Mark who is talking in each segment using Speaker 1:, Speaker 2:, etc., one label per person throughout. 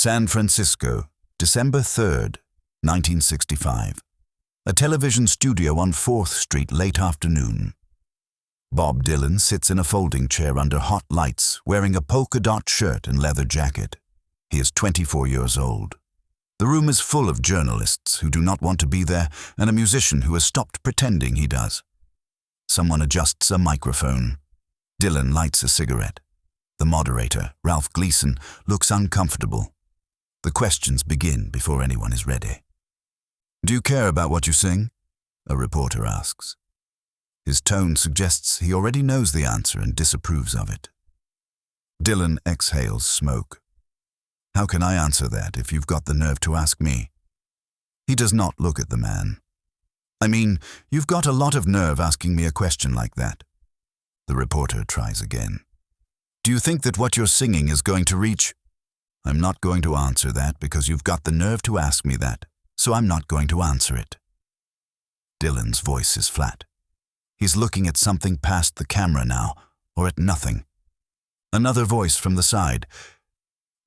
Speaker 1: San Francisco, December 3rd, 1965. A television studio on 4th Street late afternoon. Bob Dylan sits in a folding chair under hot lights, wearing a polka dot shirt and leather jacket. He is 24 years old. The room is full of journalists who do not want to be there and a musician who has stopped pretending he does. Someone adjusts a microphone. Dylan lights a cigarette. The moderator, Ralph Gleason, looks uncomfortable. The questions begin before anyone is ready. "Do you care about what you sing?" a reporter asks. His tone suggests he already knows the answer and disapproves of it. Dylan exhales smoke. "How can I answer that if you've got the nerve to ask me?" He does not look at the man. "I mean, you've got a lot of nerve asking me a question like that." The reporter tries again. "Do you think that what you're singing is going to reach—" "I'm not going to answer that because you've got the nerve to ask me that, so I'm not going to answer it." Dylan's voice is flat. He's looking at something past the camera now, or at nothing. Another voice from the side.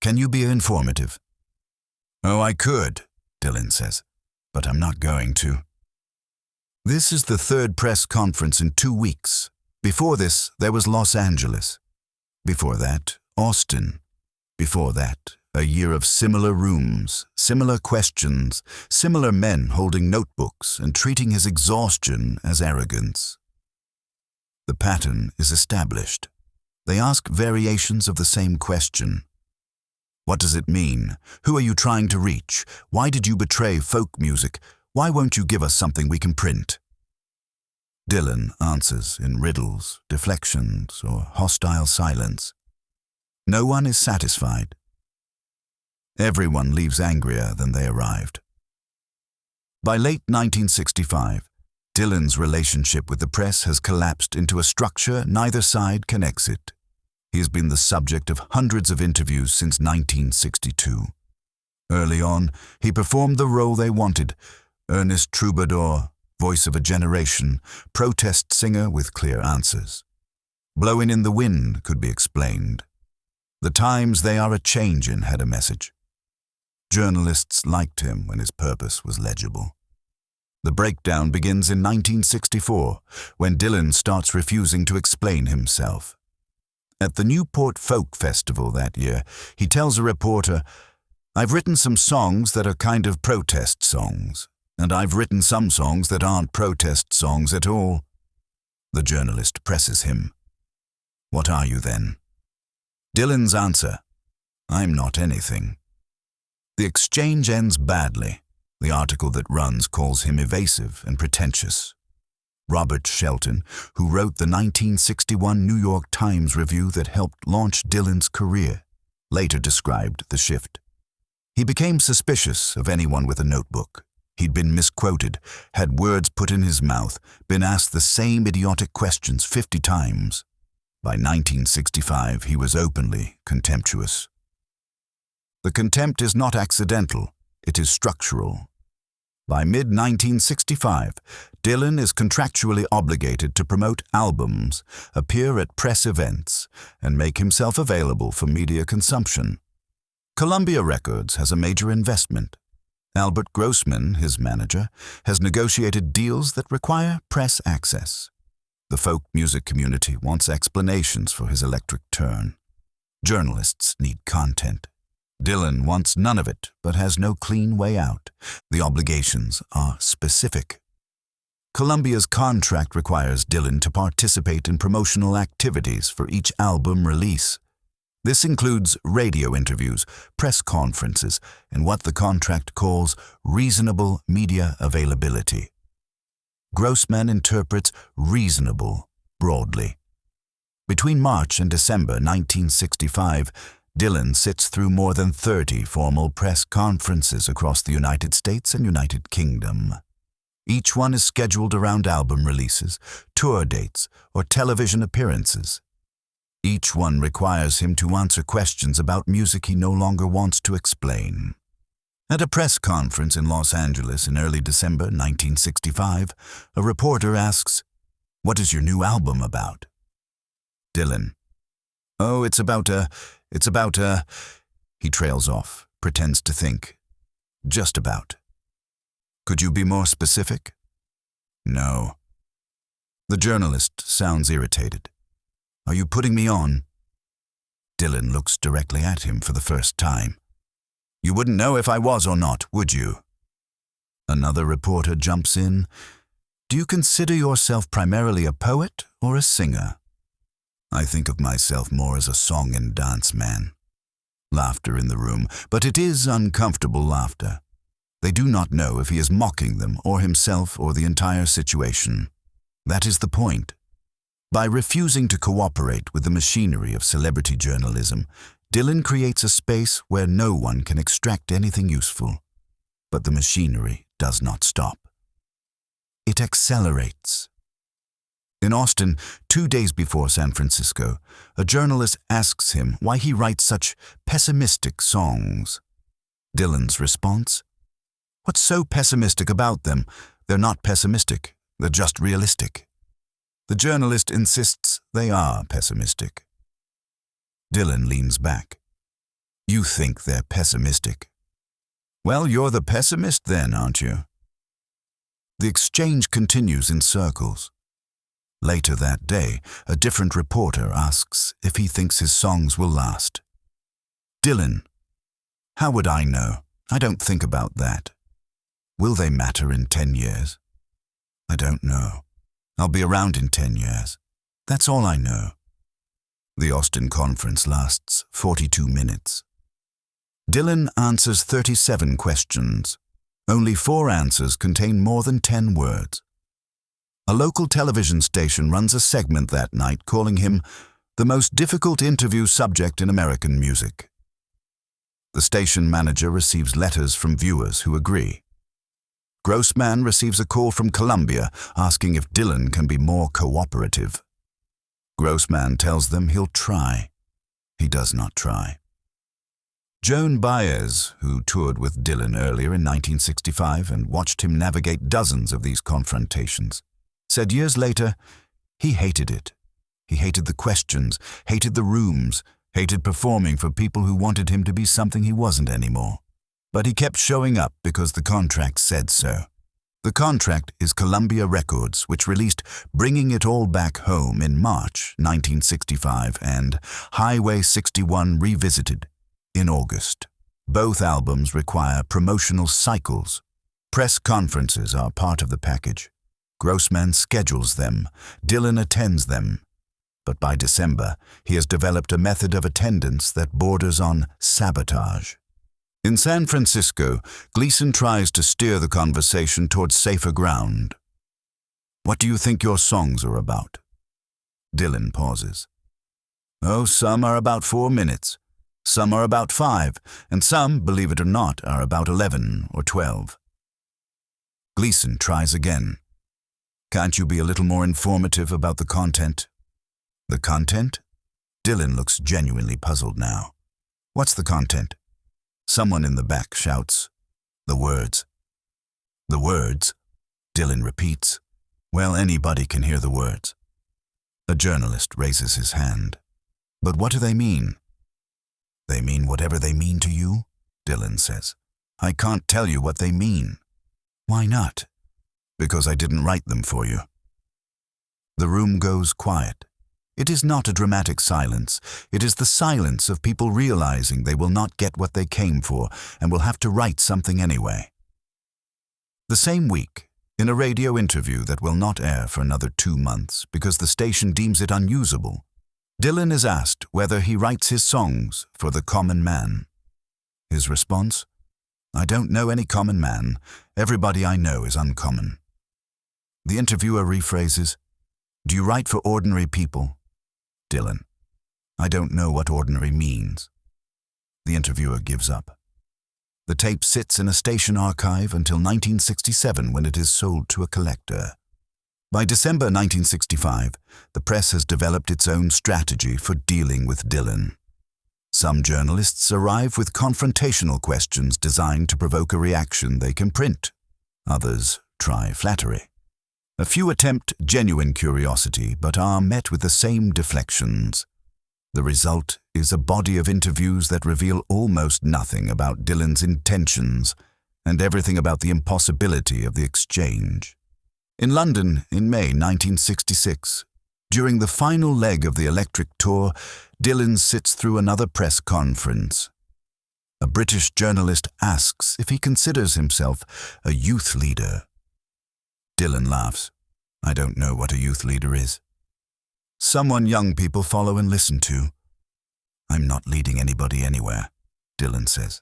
Speaker 1: "Can you be informative?" "Oh, I could," Dylan says, "but I'm not going to." This is the third press conference in 2 weeks. Before this, there was Los Angeles. Before that, Austin. Before that, a year of similar rooms, similar questions, similar men holding notebooks and treating his exhaustion as arrogance. The pattern is established. They ask variations of the same question. What does it mean? Who are you trying to reach? Why did you betray folk music? Why won't you give us something we can print? Dylan answers in riddles, deflections, or hostile silence. No one is satisfied. Everyone leaves angrier than they arrived. By late 1965, Dylan's relationship with the press has collapsed into a structure neither side can exit. He has been the subject of hundreds of interviews since 1962. Early on, he performed the role they wanted: earnest troubadour, voice of a generation, protest singer with clear answers. Blowing in the wind could be explained. The times they are a change-in had a message. Journalists liked him when his purpose was legible. The breakdown begins in 1964, when Dylan starts refusing to explain himself. At the Newport Folk Festival that year, he tells a reporter, "I've written some songs that are kind of protest songs, and I've written some songs that aren't protest songs at all." The journalist presses him. "What are you then?" Dylan's answer, "I'm not anything." The exchange ends badly. The article that runs calls him evasive and pretentious. Robert Shelton, who wrote the 1961 New York Times review that helped launch Dylan's career, later described the shift. He became suspicious of anyone with a notebook. He'd been misquoted, had words put in his mouth, been asked the same idiotic questions 50 times. By 1965, he was openly contemptuous. The contempt is not accidental, it is structural. By mid-1965, Dylan is contractually obligated to promote albums, appear at press events, and make himself available for media consumption. Columbia Records has a major investment. Albert Grossman, his manager, has negotiated deals that require press access. The folk music community wants explanations for his electric turn. Journalists need content. Dylan wants none of it, but has no clean way out. The obligations are specific. Columbia's contract requires Dylan to participate in promotional activities for each album release. This includes radio interviews, press conferences, and what the contract calls reasonable media availability. Grossman interprets reasonable broadly. Between March and December 1965, Dylan sits through more than 30 formal press conferences across the United States and United Kingdom. Each one is scheduled around album releases, tour dates, or television appearances. Each one requires him to answer questions about music he no longer wants to explain. At a press conference in Los Angeles in early December 1965, a reporter asks, "What is your new album about?" Dylan, "Oh, it's about a... He trails off, pretends to think. Just about. Could you be more specific? No. The journalist sounds irritated. Are you putting me on? Dylan looks directly at him for the first time. You wouldn't know if I was or not, would you? Another reporter jumps in. Do you consider yourself primarily a poet or a singer? I think of myself more as a song and dance man. Laughter in the room, but it is uncomfortable laughter. They do not know if he is mocking them or himself or the entire situation. That is the point. By refusing to cooperate with the machinery of celebrity journalism, Dylan creates a space where no one can extract anything useful. But the machinery does not stop. It accelerates. In Austin, 2 days before San Francisco, a journalist asks him why he writes such pessimistic songs. Dylan's response? What's so pessimistic about them? They're not pessimistic, they're just realistic. The journalist insists they are pessimistic. Dylan leans back. You think they're pessimistic? Well, you're the pessimist then, aren't you? The exchange continues in circles. Later that day, a different reporter asks if he thinks his songs will last. Dylan, how would I know? I don't think about that. Will they matter in 10 years? I don't know. I'll be around in 10 years. That's all I know. The Austin conference lasts 42 minutes. Dylan answers 37 questions. Only 4 answers contain more than 10 words. A local television station runs a segment that night calling him the most difficult interview subject in American music. The station manager receives letters from viewers who agree. Grossman receives a call from Columbia asking if Dylan can be more cooperative. Grossman tells them he'll try. He does not try. Joan Baez, who toured with Dylan earlier in 1965 and watched him navigate dozens of these confrontations, said years later, he hated it. He hated the questions, hated the rooms, hated performing for people who wanted him to be something he wasn't anymore. But he kept showing up because the contract said so. The contract is Columbia Records, which released Bringing It All Back Home in March 1965 and Highway 61 Revisited in August. Both albums require promotional cycles. Press conferences are part of the package. Grossman schedules them. Dylan attends them. But by December, he has developed a method of attendance that borders on sabotage. In San Francisco, Gleason tries to steer the conversation towards safer ground. What do you think your songs are about? Dylan pauses. Oh, some are about 4 minutes. Some are about 5, and some, believe it or not, are about 11 or 12. Gleason tries again. Can't you be a little more informative about the content? The content? Dylan looks genuinely puzzled now. What's the content? Someone in the back shouts, the words. The words? Dylan repeats. Well, anybody can hear the words. A journalist raises his hand. But what do they mean? They mean whatever they mean to you, Dylan says. I can't tell you what they mean. Why not? Because I didn't write them for you. The room goes quiet. It is not a dramatic silence. It is the silence of people realizing they will not get what they came for and will have to write something anyway. The same week, in a radio interview that will not air for another 2 months because the station deems it unusable, Dylan is asked whether he writes his songs for the common man. His response? I don't know any common man. Everybody I know is uncommon. The interviewer rephrases, do you write for ordinary people? Dylan, I don't know what ordinary means. The interviewer gives up. The tape sits in a station archive until 1967 when it is sold to a collector. By December 1965, the press has developed its own strategy for dealing with Dylan. Some journalists arrive with confrontational questions designed to provoke a reaction they can print. Others try flattery. A few attempt genuine curiosity, but are met with the same deflections. The result is a body of interviews that reveal almost nothing about Dylan's intentions and everything about the impossibility of the exchange. In London in May 1966, during the final leg of the Electric tour, Dylan sits through another press conference. A British journalist asks if he considers himself a youth leader. Dylan laughs. I don't know what a youth leader is. Someone young people follow and listen to. I'm not leading anybody anywhere, Dylan says.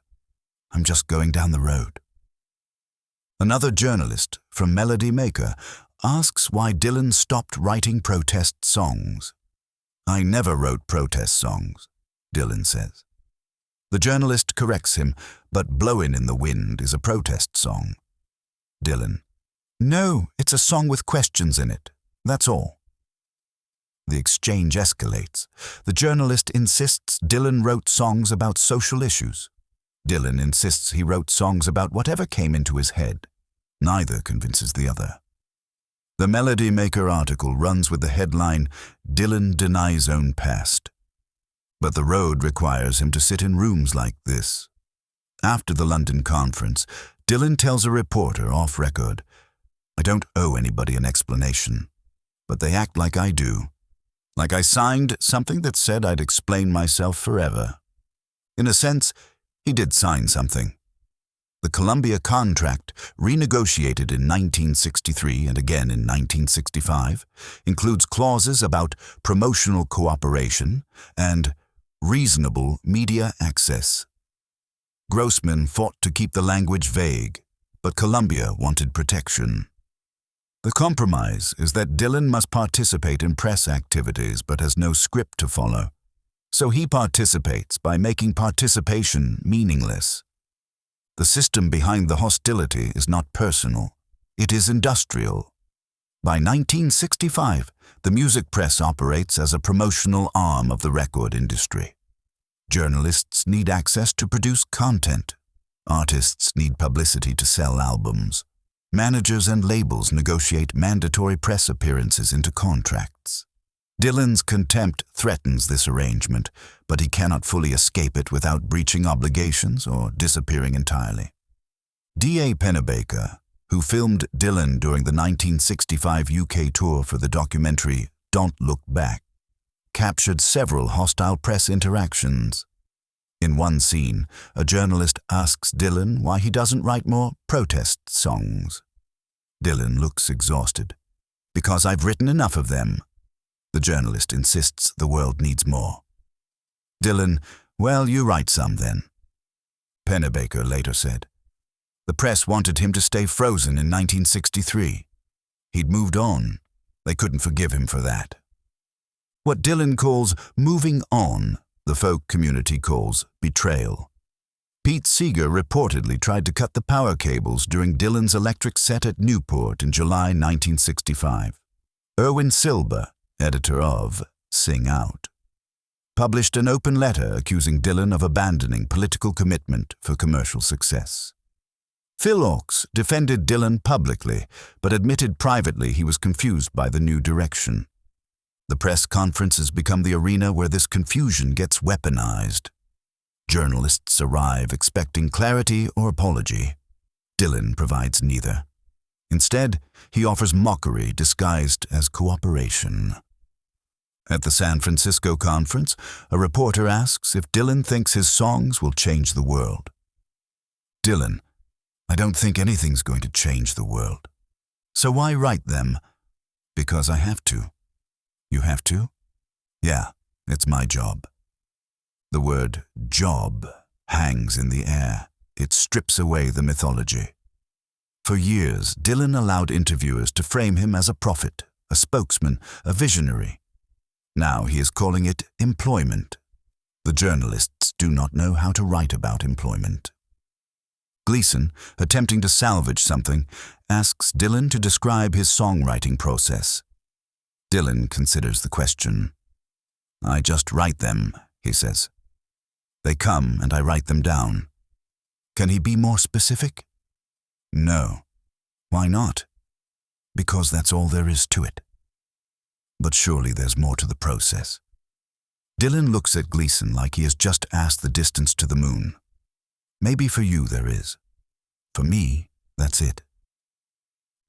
Speaker 1: I'm just going down the road. Another journalist from Melody Maker asks why Dylan stopped writing protest songs. I never wrote protest songs, Dylan says. The journalist corrects him, but Blowin' in the Wind is a protest song. Dylan: No, it's a song with questions in it. That's all. The exchange escalates. The journalist insists Dylan wrote songs about social issues. Dylan insists he wrote songs about whatever came into his head. Neither convinces the other. The Melody Maker article runs with the headline, Dylan Denies Own Past. But the road requires him to sit in rooms like this. After the London conference, Dylan tells a reporter off record, I don't owe anybody an explanation, but they act like I do. Like I signed something that said I'd explain myself forever. In a sense, he did sign something. The Columbia contract, renegotiated in 1963 and again in 1965, includes clauses about promotional cooperation and reasonable media access. Grossman fought to keep the language vague, but Columbia wanted protection. The compromise is that Dylan must participate in press activities but has no script to follow. So he participates by making participation meaningless. The system behind the hostility is not personal, it is industrial. By 1965, the music press operates as a promotional arm of the record industry. Journalists need access to produce content. Artists need publicity to sell albums. Managers and labels negotiate mandatory press appearances into contracts. Dylan's contempt threatens this arrangement, but he cannot fully escape it without breaching obligations or disappearing entirely. D.A. Pennebaker, who filmed Dylan during the 1965 UK tour for the documentary Don't Look Back, captured several hostile press interactions. In one scene, a journalist asks Dylan why he doesn't write more protest songs. Dylan looks exhausted. Because I've written enough of them. The journalist insists the world needs more. Dylan: Well, you write some then. Pennebaker later said. The press wanted him to stay frozen in 1963. He'd moved on. They couldn't forgive him for that. What Dylan calls moving on, the folk community calls betrayal. Pete Seeger reportedly tried to cut the power cables during Dylan's electric set at Newport in July 1965. Erwin Silber, editor of Sing Out, published an open letter accusing Dylan of abandoning political commitment for commercial success. Phil Ochs defended Dylan publicly, but admitted privately he was confused by the new direction. The press conferences become the arena where this confusion gets weaponized. Journalists arrive expecting clarity or apology. Dylan provides neither. Instead, he offers mockery disguised as cooperation. At the San Francisco conference, a reporter asks if Dylan thinks his songs will change the world. Dylan: I don't think anything's going to change the world. So why write them? Because I have to. You have to? Yeah, it's my job. The word job hangs in the air. It strips away the mythology. For years, Dylan allowed interviewers to frame him as a prophet, a spokesman, a visionary. Now he is calling it employment. The journalists do not know how to write about employment. Gleason, attempting to salvage something, asks Dylan to describe his songwriting process. Dylan considers the question. I just write them, he says. They come and I write them down. Can he be more specific? No. Why not? Because that's all there is to it. But surely there's more to the process. Dylan looks at Gleason like he has just asked the distance to the moon. Maybe for you there is. For me, that's it.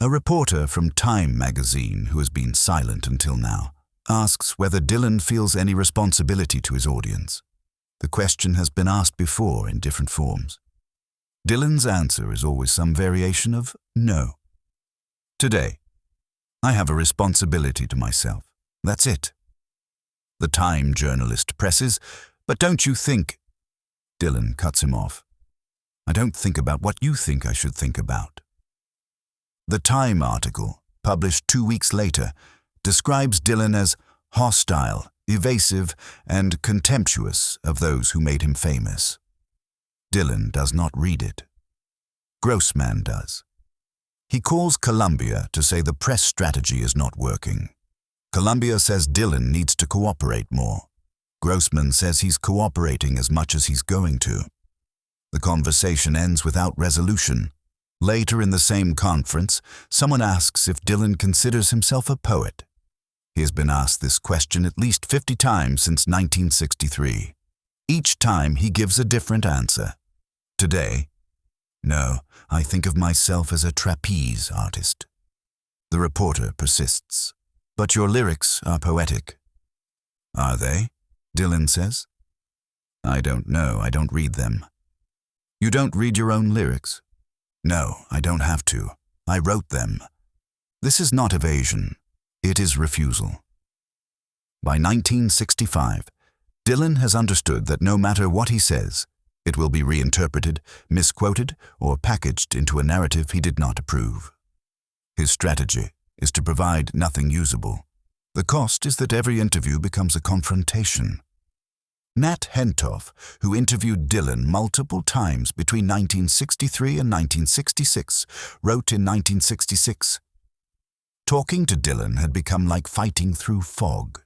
Speaker 1: A reporter from Time magazine, who has been silent until now, asks whether Dylan feels any responsibility to his audience. The question has been asked before in different forms. Dylan's answer is always some variation of no. Today, I have a responsibility to myself. That's it. The Time journalist presses, but don't you think... Dylan cuts him off. I don't think about what you think I should think about. The Time article, published 2 weeks later, describes Dylan as hostile, evasive, and contemptuous of those who made him famous. Dylan does not read it. Grossman does. He calls Columbia to say the press strategy is not working. Columbia says Dylan needs to cooperate more. Grossman says he's cooperating as much as he's going to. The conversation ends without resolution. Later in the same conference, someone asks if Dylan considers himself a poet. He has been asked this question at least 50 times since 1963. Each time he gives a different answer. Today, no, I think of myself as a trapeze artist. The reporter persists. But your lyrics are poetic. Are they? Dylan says. I don't know, I don't read them. You don't read your own lyrics? No, I don't have to. I wrote them. This is not evasion. It is refusal. By 1965, Dylan has understood that no matter what he says, it will be reinterpreted, misquoted, or packaged into a narrative he did not approve. His strategy is to provide nothing usable. The cost is that every interview becomes a confrontation. Nat Hentoff, who interviewed Dylan multiple times between 1963 and 1966, wrote in 1966, "Talking to Dylan had become like fighting through fog.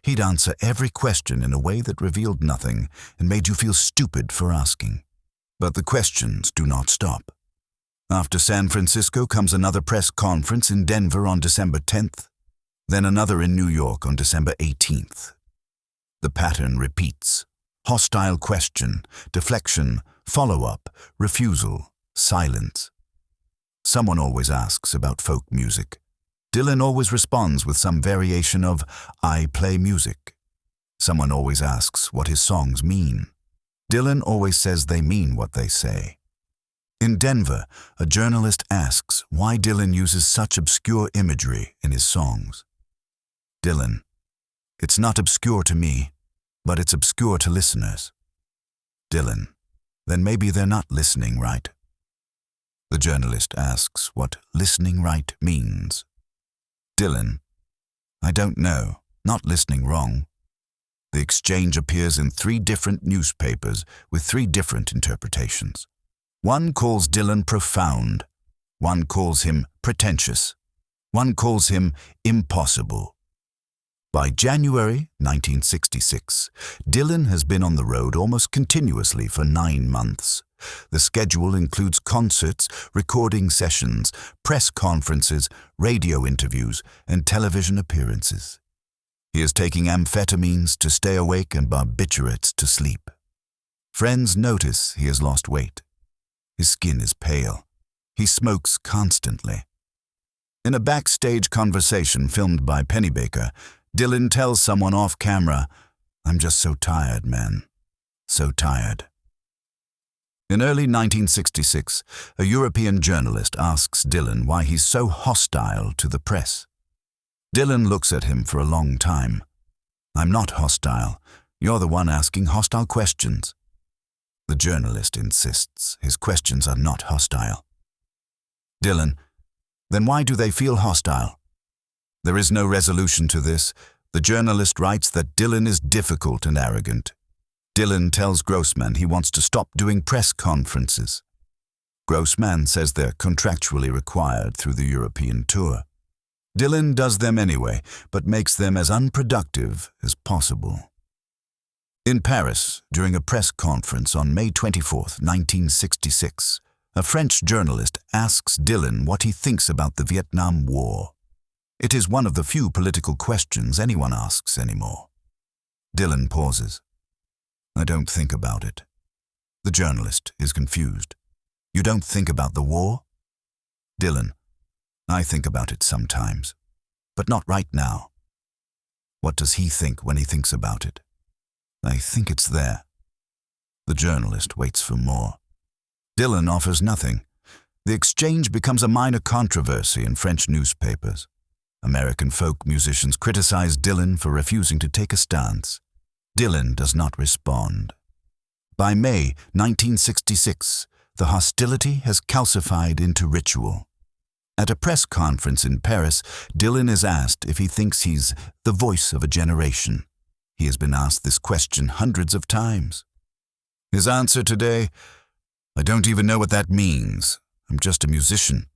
Speaker 1: He'd answer every question in a way that revealed nothing and made you feel stupid for asking. But the questions do not stop. After San Francisco comes another press conference in Denver on December 10th, then another in New York on December 18th. The pattern repeats. Hostile question, deflection, follow-up, refusal, silence. Someone always asks about folk music. Dylan always responds with some variation of, I play music. Someone always asks what his songs mean. Dylan always says they mean what they say. In Denver, a journalist asks why Dylan uses such obscure imagery in his songs. Dylan, it's not obscure to me, but it's obscure to listeners. Dylan, then maybe they're not listening right. The journalist asks what listening right means. Dylan, I don't know, not listening wrong. The exchange appears in 3 different newspapers with 3 different interpretations. One calls Dylan profound, one calls him pretentious, one calls him impossible. By January 1966, Dylan has been on the road almost continuously for 9 months. The schedule includes concerts, recording sessions, press conferences, radio interviews, and television appearances. He is taking amphetamines to stay awake and barbiturates to sleep. Friends notice he has lost weight. His skin is pale. He smokes constantly. In a backstage conversation filmed by Pennybaker, Dylan tells someone off camera, I'm just so tired, man. So tired. In early 1966, a European journalist asks Dylan why he's so hostile to the press. Dylan looks at him for a long time. I'm not hostile. You're the one asking hostile questions. The journalist insists his questions are not hostile. Dylan, then why do they feel hostile? There is no resolution to this. The journalist writes that Dylan is difficult and arrogant. Dylan tells Grossman he wants to stop doing press conferences. Grossman says they're contractually required through the European tour. Dylan does them anyway, but makes them as unproductive as possible. In Paris, during a press conference on May 24, 1966, a French journalist asks Dylan what he thinks about the Vietnam War. It is one of the few political questions anyone asks anymore. Dylan pauses. I don't think about it. The journalist is confused. You don't think about the war? Dylan, I think about it sometimes, but not right now. What does he think when he thinks about it? I think it's there. The journalist waits for more. Dylan offers nothing. The exchange becomes a minor controversy in French newspapers. American folk musicians criticize Dylan for refusing to take a stance. Dylan does not respond. By May 1966, the hostility has calcified into ritual. At a press conference in Paris, Dylan is asked if he thinks he's the voice of a generation. He has been asked this question hundreds of times. His answer today, I don't even know what that means. I'm just a musician.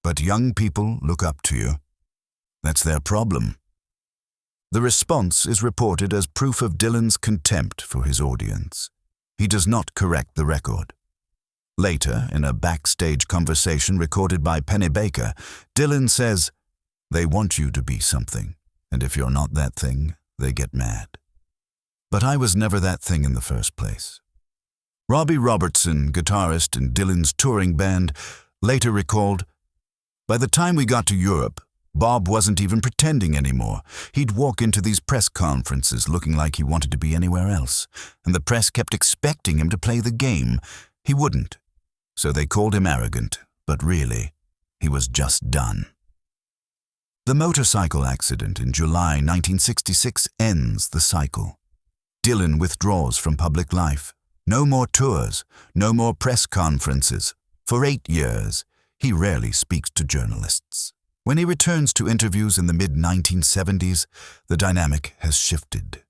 Speaker 1: But young people look up to you. That's their problem. The response is reported as proof of Dylan's contempt for his audience. He does not correct the record. Later, in a backstage conversation recorded by Penny Baker, Dylan says, they want you to be something, and if you're not that thing, they get mad. But I was never that thing in the first place. Robbie Robertson, guitarist in Dylan's touring band, later recalled, by the time we got to Europe, Bob wasn't even pretending anymore. He'd walk into these press conferences looking like he wanted to be anywhere else, and the press kept expecting him to play the game. He wouldn't. So they called him arrogant, but really, he was just done. The motorcycle accident in July 1966 ends the cycle. Dylan withdraws from public life. No more tours, no more press conferences. For 8 years, he rarely speaks to journalists. When he returns to interviews in the mid-1970s, the dynamic has shifted.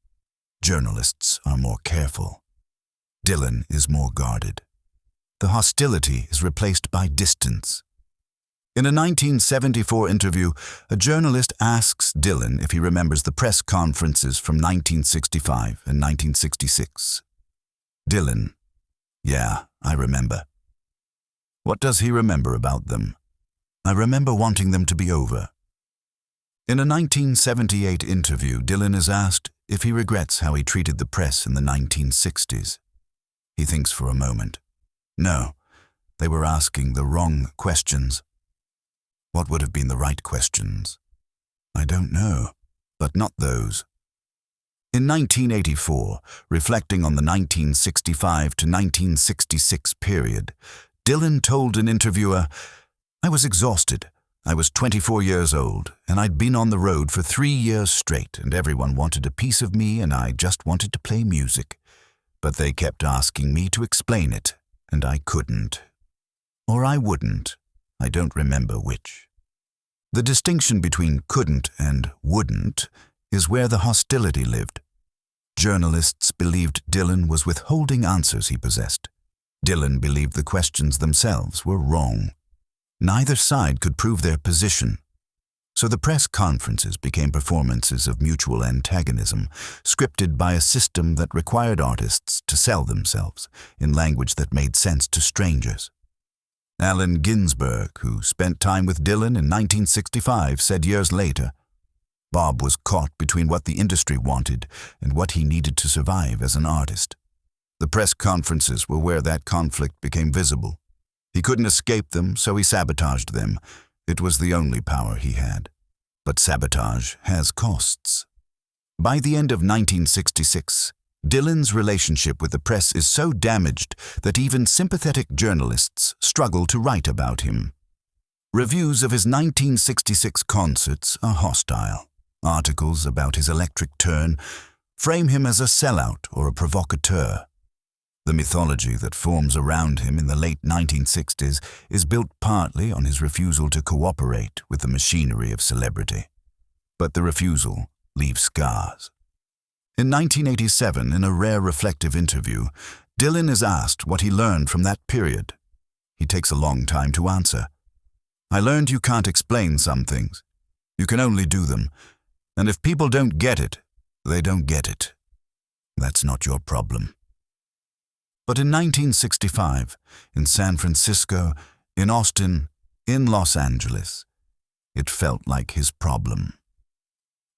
Speaker 1: Journalists are more careful. Dylan is more guarded. The hostility is replaced by distance. In a 1974 interview, a journalist asks Dylan if he remembers the press conferences from 1965 and 1966. Dylan, yeah, I remember. What does he remember about them? I remember wanting them to be over. In a 1978 interview, Dylan is asked if he regrets how he treated the press in the 1960s. He thinks for a moment. No, they were asking the wrong questions. What would have been the right questions? I don't know, but not those. In 1984, reflecting on the 1965 to 1966 period, Dylan told an interviewer, I was exhausted. I was 24 years old, and I'd been on the road for 3 years straight, and everyone wanted a piece of me, and I just wanted to play music. But they kept asking me to explain it, and I couldn't. Or I wouldn't. I don't remember which. The distinction between couldn't and wouldn't is where the hostility lived. Journalists believed Dylan was withholding answers he possessed. Dylan believed the questions themselves were wrong. Neither side could prove their position. So the press conferences became performances of mutual antagonism, scripted by a system that required artists to sell themselves in language that made sense to strangers. Allen Ginsberg, who spent time with Dylan in 1965, said years later, Bob was caught between what the industry wanted and what he needed to survive as an artist. The press conferences were where that conflict became visible. He couldn't escape them, so he sabotaged them. It was the only power he had. But sabotage has costs. By the end of 1966, Dylan's relationship with the press is so damaged that even sympathetic journalists struggle to write about him. Reviews of his 1966 concerts are hostile. Articles about his electric turn frame him as a sellout or a provocateur. The mythology that forms around him in the late 1960s is built partly on his refusal to cooperate with the machinery of celebrity. But the refusal leaves scars. In 1987, in a rare reflective interview, Dylan is asked what he learned from that period. He takes a long time to answer. I learned you can't explain some things. You can only do them. And if people don't get it, they don't get it. That's not your problem. But in 1965, in San Francisco, in Austin, in Los Angeles, it felt like his problem.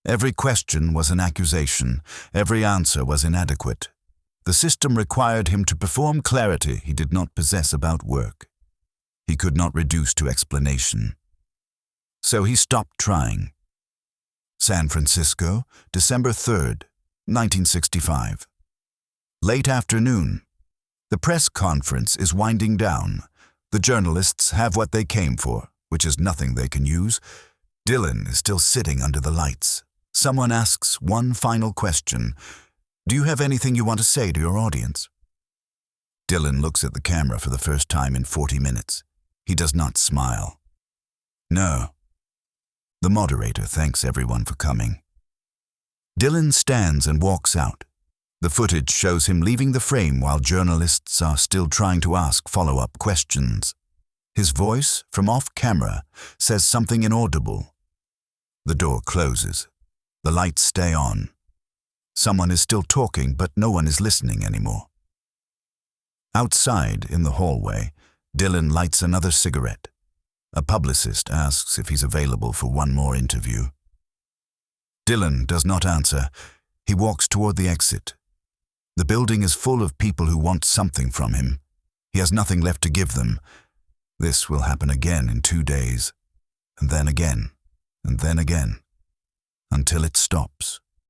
Speaker 1: Every question was an accusation. Every answer was inadequate. The system required him to perform clarity he did not possess about work. He could not reduce to explanation. So he stopped trying. San Francisco, December 3rd, 1965. Late afternoon. The press conference is winding down. The journalists have what they came for, which is nothing they can use. Dylan is still sitting under the lights. Someone asks one final question. Do you have anything you want to say to your audience? Dylan looks at the camera for the first time in 40 minutes. He does not smile. No. The moderator thanks everyone for coming. Dylan stands and walks out. The footage shows him leaving the frame while journalists are still trying to ask follow-up questions. His voice, from off-camera, says something inaudible. The door closes. The lights stay on. Someone is still talking, but no one is listening anymore. Outside, in the hallway, Dylan lights another cigarette. A publicist asks if he's available for one more interview. Dylan does not answer. He walks toward the exit. The building is full of people who want something from him. He has nothing left to give them. This will happen again in 2 days, and then again, until it stops.